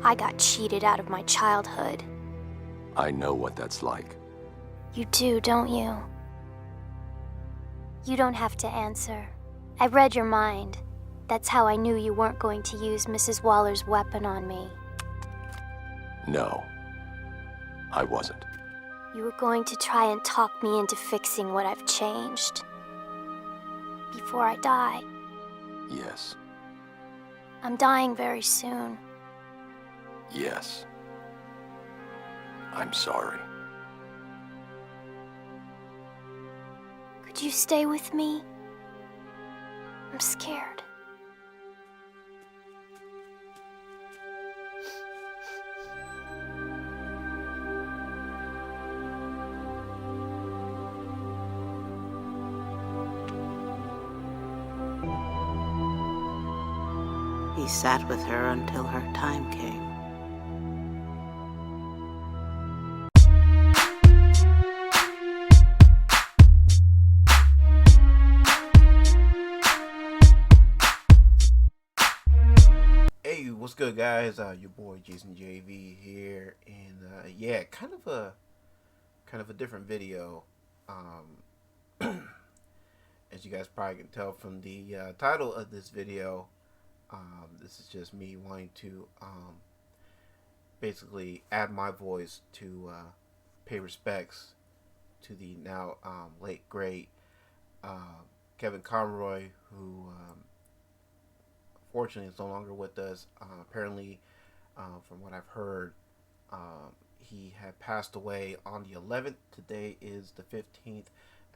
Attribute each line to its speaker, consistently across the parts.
Speaker 1: I got cheated out of my childhood.
Speaker 2: I know what that's like.
Speaker 1: You do, don't you? You don't have to answer. I read your mind. That's how I knew you weren't going to use Mrs. Waller's weapon on me.
Speaker 2: No, I wasn't.
Speaker 1: You were going to try and talk me into fixing what I've changed. Before I die.
Speaker 2: Yes.
Speaker 1: I'm dying very soon.
Speaker 2: Yes. I'm sorry.
Speaker 1: Could you stay with me? I'm scared.
Speaker 3: He sat with her until her time came.
Speaker 4: Hey, what's good, guys? Your boy Jason JV here, and yeah, kind of a different video. As you guys probably can tell from the title of this video, this is just me wanting to basically add my voice to pay respects to the now late great Kevin Conroy, who fortunately is no longer with us. Apparently, from what I've heard, he had passed away on the 11th. Today is the 15th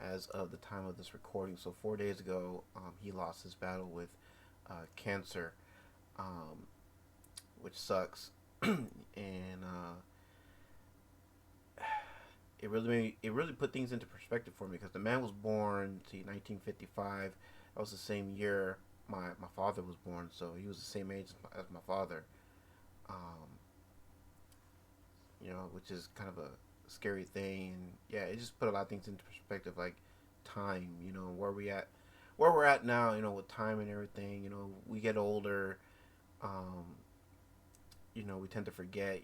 Speaker 4: as of the time of this recording. So 4 days ago, he lost his battle with cancer, which sucks. And it really put things into perspective for me, because the man was born in 1955. That was the same year my father was born, so he was the same age as my father. Which is kind of a scary thing, and yeah, it just put a lot of things into perspective, like time. Where we're at now. With time and everything. We get older. We tend to forget.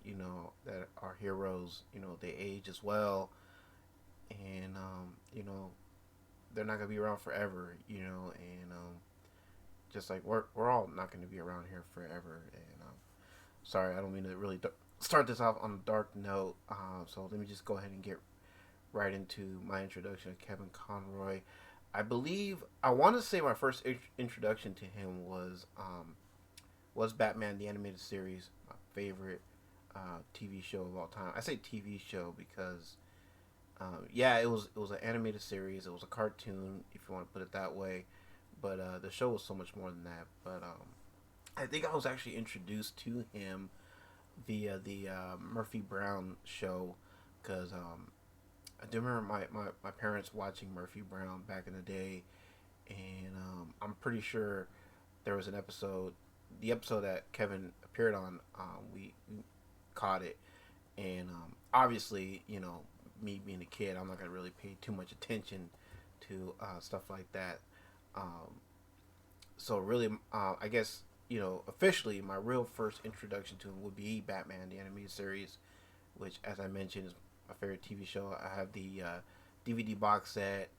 Speaker 4: That our heroes. They age as well, and they're not gonna be around forever. And just like we're all not going to be around here forever. And sorry, I don't mean to really start this off on a dark note. So let me just go ahead and get right into my introduction of Kevin Conroy. I want to say my first introduction to him was Batman the Animated Series, my favorite TV show of all time. I say TV show because it was an animated series. It was a cartoon, if you want to put it that way. But the show was so much more than that. But I think I was actually introduced to him via the Murphy Brown show, because I do remember my parents watching Murphy Brown back in the day, and I'm pretty sure there was an episode, the episode that Kevin appeared on, we caught it, and obviously, me being a kid, I'm not gonna really pay too much attention to stuff like that. So really, I guess, officially my real first introduction to him would be Batman the Animated Series, which, as I mentioned, is my favorite TV show. I have the DVD box set.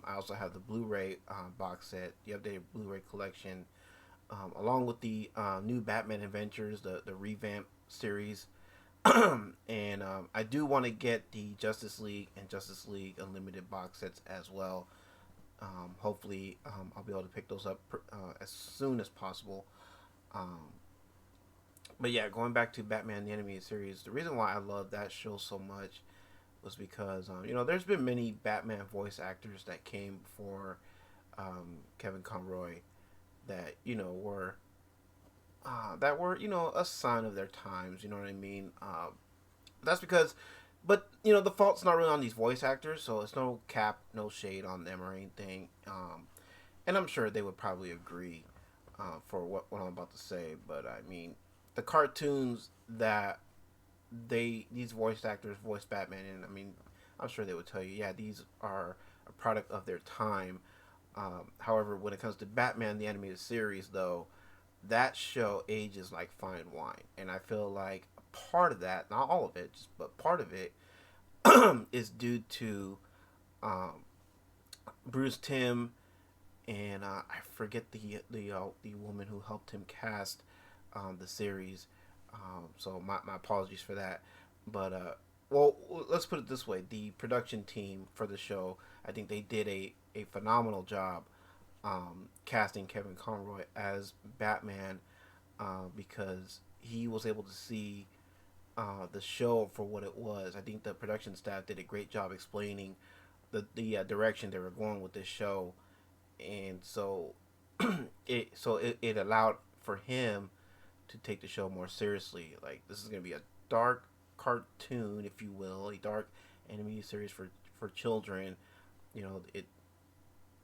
Speaker 4: I also have the Blu-ray box set, the updated Blu-ray collection, along with the new Batman Adventures, the revamp series. And I do want to get the Justice League and Justice League Unlimited box sets as well. Hopefully, I'll be able to pick those up as soon as possible. But yeah, going back to Batman the Animated Series, the reason why I love that show so much was because there's been many Batman voice actors that came before Kevin Conroy that were a sign of their times. You know what I mean? That's because. But, the fault's not really on these voice actors, so it's no cap, no shade on them or anything. And I'm sure they would probably agree for what I'm about to say. But, I mean, the cartoons that these voice actors voice Batman in, I mean, I'm sure they would tell you, yeah, these are a product of their time. However, when it comes to Batman, the animated series, though, that show ages like fine wine, and I feel like part of that, not all of it, but part of it, is due to um, Bruce Timm and I forget the woman who helped him cast the series. So my apologies for that. But well, let's put it this way: the production team for the show, I think they did a phenomenal job casting Kevin Conroy as Batman because he was able to see the show for what it was. I think the production staff did a great job explaining the direction they were going with this show, and so it allowed for him to take the show more seriously. Like, this is going to be a dark cartoon, if you will, a dark animated series for children. You know,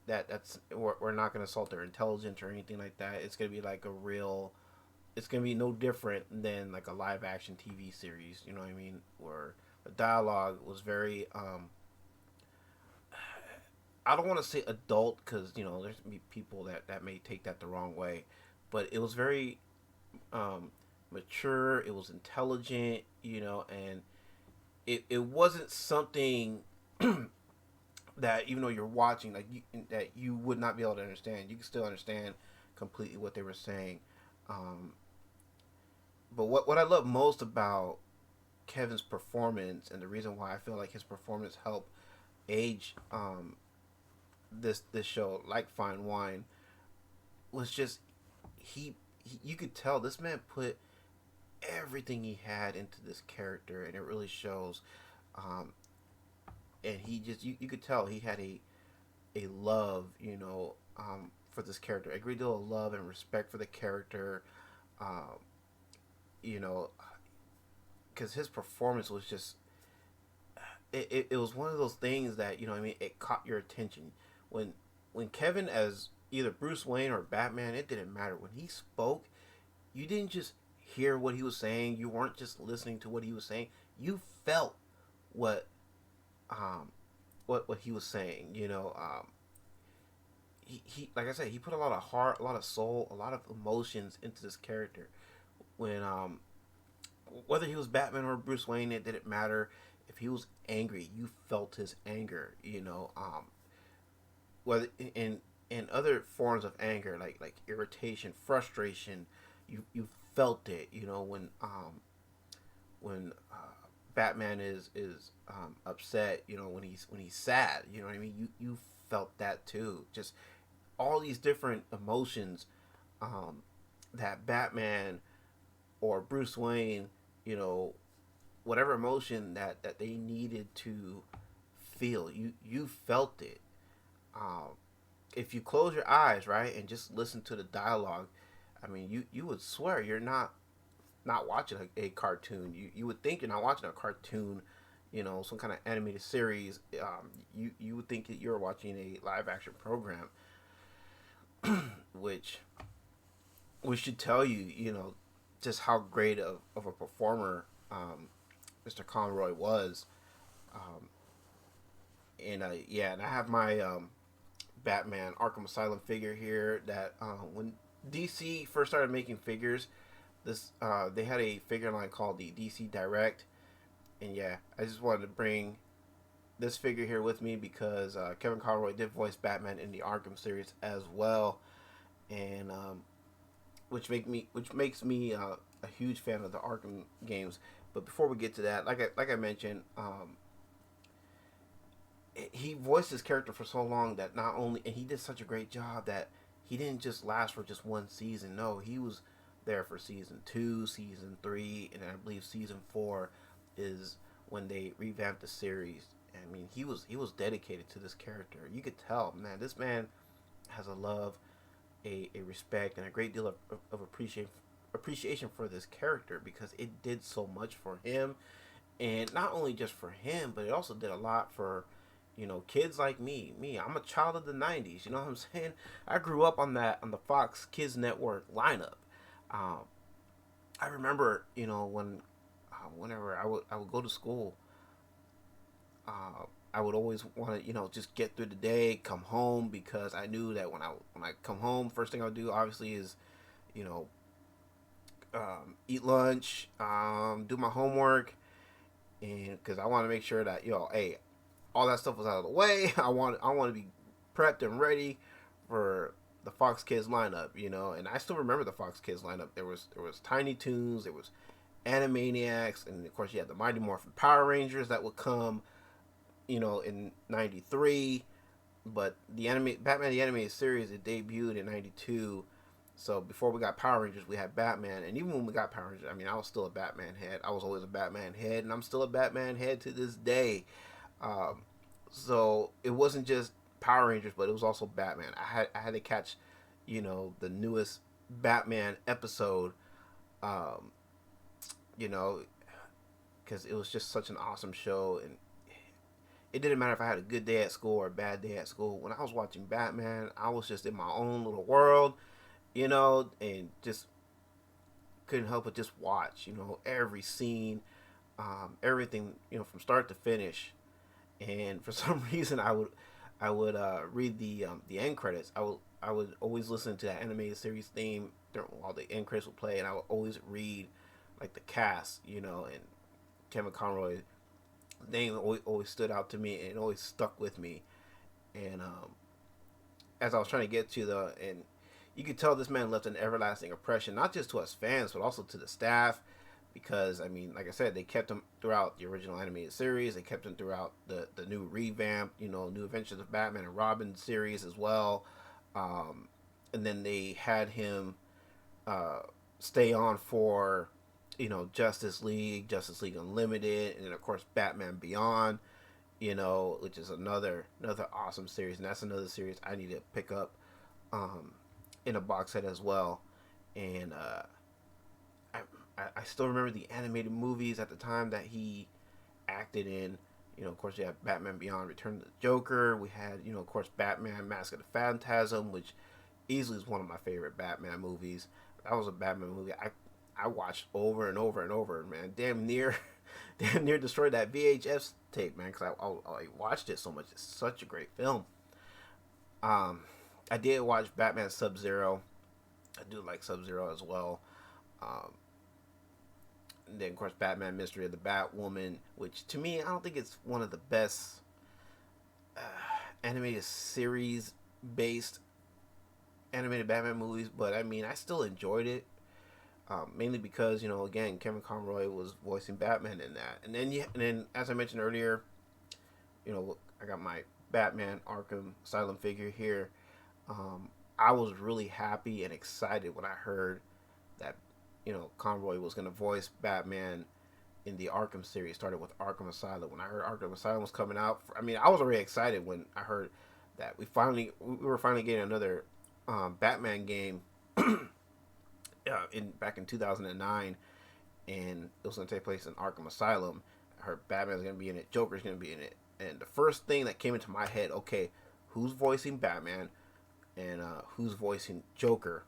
Speaker 4: that's we're not going to assault their intelligence or anything like that. It's going to be like a real. It's going to be no different than like a live action TV series. You know what I mean? Where the dialogue was very I don't want to say adult because there's gonna be people that may take that the wrong way, but it was very mature. It was intelligent, and it wasn't something that even though you're watching that you would not be able to understand. You can still understand completely what they were saying. But what I love most about Kevin's performance, and the reason why I feel like his performance helped age this show like fine wine, was just he you could tell this man put everything he had into this character, and it really shows. And he just you could tell he had a love, for this character, a great deal of love and respect for the character. um, you know because his performance was just it was one of those things that it caught your attention when Kevin as either Bruce Wayne or Batman. It didn't matter when he spoke. You didn't just hear what he was saying. You weren't just listening to what he was saying. You felt what what he was saying. He like I said, he put a lot of heart, a lot of soul, a lot of emotions into this character. When whether he was Batman or Bruce Wayne, it didn't matter. If he was angry, you felt his anger. Whether in other forms of anger, like irritation, frustration, you felt it. When Batman is upset. When he's sad. You know what I mean. You felt that too. Just all these different emotions that Batman or Bruce Wayne, whatever emotion that they needed to feel, you felt it. If you close your eyes, right, and just listen to the dialogue, I mean, you would swear you're not watching a cartoon. You would think you're not watching a cartoon, some kind of animated series. You would think that you're watching a live action program, which should tell you, just how great of a performer Mr. Conroy was. Um, and and I have my Batman Arkham Asylum figure here. That when DC first started making figures, they had a figure line called the DC Direct, and I just wanted to bring this figure here with me because Kevin Conroy did voice Batman in the Arkham series as well, and which makes me a huge fan of the Arkham games. But before we get to that, like I mentioned, he voiced his character for so long that not only, and he did such a great job that he didn't just last for just one season. No, he was there for season 2, season 3, and I believe season 4 is when they revamped the series. I mean, he was dedicated to this character. You could tell, man, this man has a love, a respect, and a great deal of appreciation for this character because it did so much for him, and not only just for him, but it also did a lot for kids like me. I'm a child of the 90s. You know what I'm saying? I grew up on the Fox Kids Network lineup. I remember, whenever I would go to school, I would always want to, just get through the day, come home, because I knew that when I come home, first thing I would do, obviously, is, eat lunch, do my homework, and because I want to make sure that hey, all that stuff was out of the way. I want to be prepped and ready for the Fox Kids lineup, and I still remember the Fox Kids lineup. There was Tiny Toons, there was Animaniacs, and of course you had the Mighty Morphin Power Rangers that would come, in '93. But Batman the animated series, it debuted in '92. So before we got Power Rangers, we had Batman, and even when we got Power Rangers, I mean, I was still a Batman head. I was always a Batman head, and I'm still a Batman head to this day. Um, so it wasn't just Power Rangers, but it was also Batman. I had to catch, the newest Batman episode, um, you know, because it was just such an awesome show, and it didn't matter if I had a good day at school or a bad day at school. When I was watching Batman, I was just in my own little world, and just couldn't help but just watch, every scene, everything, from start to finish. And for some reason, I would read the end credits. I would always listen to that animated series theme while the end credits would play, and I would always read like the cast, and Kevin Conroy name always stood out to me, and it always stuck with me. And as I was trying to get to and you could tell this man left an everlasting impression, not just to us fans, but also to the staff, because I mean, like I said, they kept him throughout the original animated series. They kept him throughout the new revamp, New Adventures of Batman and Robin series as well. And then they had him stay on for Justice League, Justice League Unlimited, and then of course Batman Beyond, which is another awesome series, and that's another series I need to pick up in a box set as well. And I still remember the animated movies at the time that he acted in. Of course, you have Batman Beyond, Return of the Joker. We had, of course, Batman Mask of the Phantasm, which easily is one of my favorite Batman movies. That was a Batman movie I watched over and over and over, man. Damn near destroyed that VHS tape, man, because I watched it so much. It's such a great film. I did watch Batman Sub-Zero. I do like Sub-Zero as well. And then, of course, Batman Mystery of the Batwoman, which to me, I don't think it's one of the best animated series based animated Batman movies, but I mean, I still enjoyed it. Mainly because again, Kevin Conroy was voicing Batman in that, and then as I mentioned earlier, I got my Batman Arkham Asylum figure here. I was really happy and excited when I heard that Conroy was going to voice Batman in the Arkham series. Started with Arkham Asylum. When I heard Arkham Asylum was coming out, I was already excited when I heard that we were finally getting another Batman game. Back in 2009, and it was going to take place in Arkham Asylum. I heard Batman's going to be in it, Joker's going to be in it, and the first thing that came into my head, okay, who's voicing Batman, and who's voicing Joker?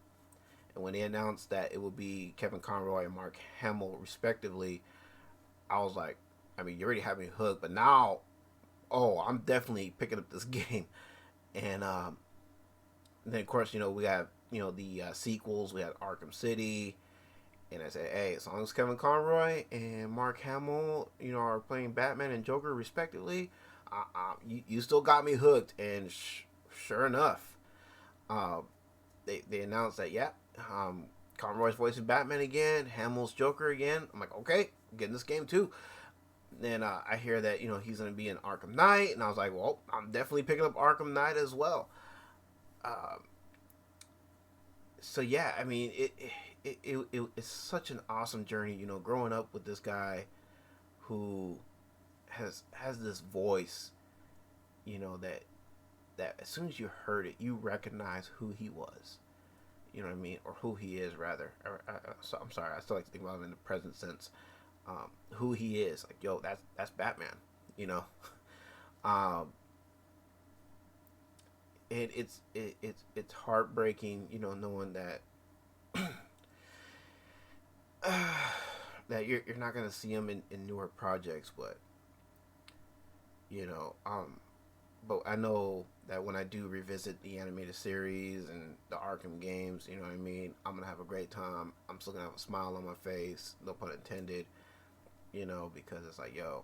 Speaker 4: And when they announced that it would be Kevin Conroy and Mark Hamill respectively, I was like, I mean, you already have me hooked, but now, I'm definitely picking up this game. And then of course, we have the sequels. We had Arkham City, and I said, hey, as long as Kevin Conroy and Mark Hamill, are playing Batman and Joker respectively, you still got me hooked. And sure enough, they announced that Conroy's voicing Batman again, Hamill's Joker again. I'm like, okay, I'm getting this game too. Then I hear that he's going to be in Arkham Knight, and I was like, well, I'm definitely picking up Arkham Knight as well. So yeah, I mean, it's such an awesome journey, growing up with this guy who has this voice, that as soon as you heard it, you recognize who he was. You know what I mean, or who he is rather. So I'm sorry, I still like to think about him in the present sense. Who he is, like, yo, that's Batman. And it's heartbreaking, knowing that that you're not gonna see him in newer projects, but but I know that when I do revisit the animated series and the Arkham games, you know what I mean, I'm gonna have a great time. I'm still gonna have a smile on my face, no pun intended, you know, because it's like, yo,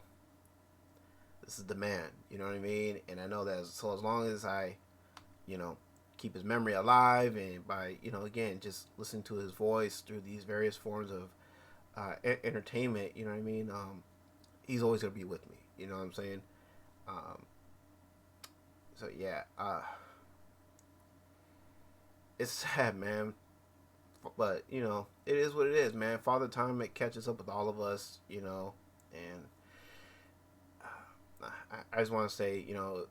Speaker 4: this is the man, you know what I mean? And I know that so as long as I, you know, keep his memory alive, and by, you know, again, just listening to his voice through these various forms of entertainment, you know what I mean? He's always gonna be with me, you know what I'm saying? Um, so yeah, it's sad, man. But you know, it is what it is, man. Father Time, it catches up with all of us, you know. And I just want to say, you know,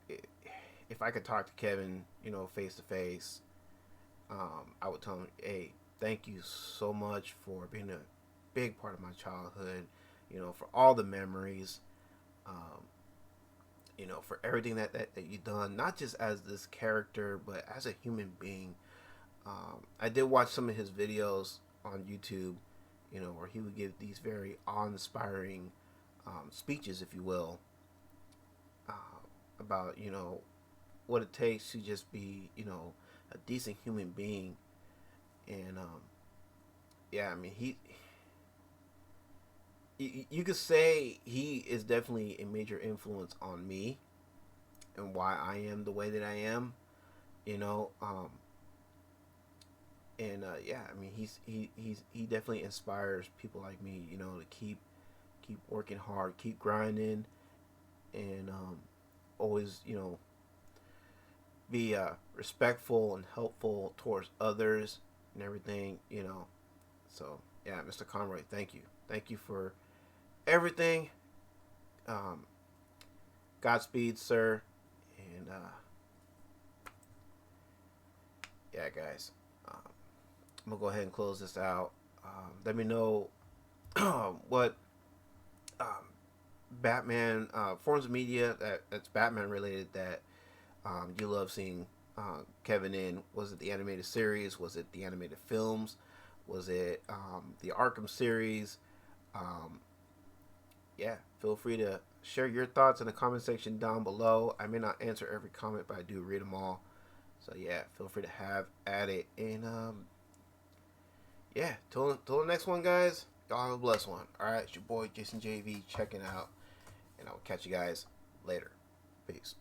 Speaker 4: if I could talk to Kevin, you know, face to face, I would tell him, hey, thank you so much for being a big part of my childhood, you know, for all the memories, um, you know, for everything that you've done, not just as this character, but as a human being. I did watch some of his videos on YouTube, you know, where he would give these very awe-inspiring speeches, if you will, uh, about, you know, what it takes to just be, you know, a decent human being. And yeah, I mean, you could say he is definitely a major influence on me and why I am the way that I am, you know. And yeah, I mean, he definitely inspires people like me, you know, to keep working hard, keep grinding, and always, you know, be respectful and helpful towards others and everything, you know. So yeah, Mr. Conroy, thank you for everything. Um, Godspeed, sir, and yeah, guys, I'm gonna go ahead and close this out. Let me know what um, Batman forms of media that's Batman related that you love seeing Kevin in. Was it the animated series? Was it the animated films? Was it the Arkham series? Um, yeah, feel free to share your thoughts in the comment section down below. I may not answer every comment, but I do read them all. So yeah, feel free to have at it. And yeah, till the next one, guys. Y'all have a blessed one. All right, it's your boy Jason JV checking out, and I will catch you guys later. Peace.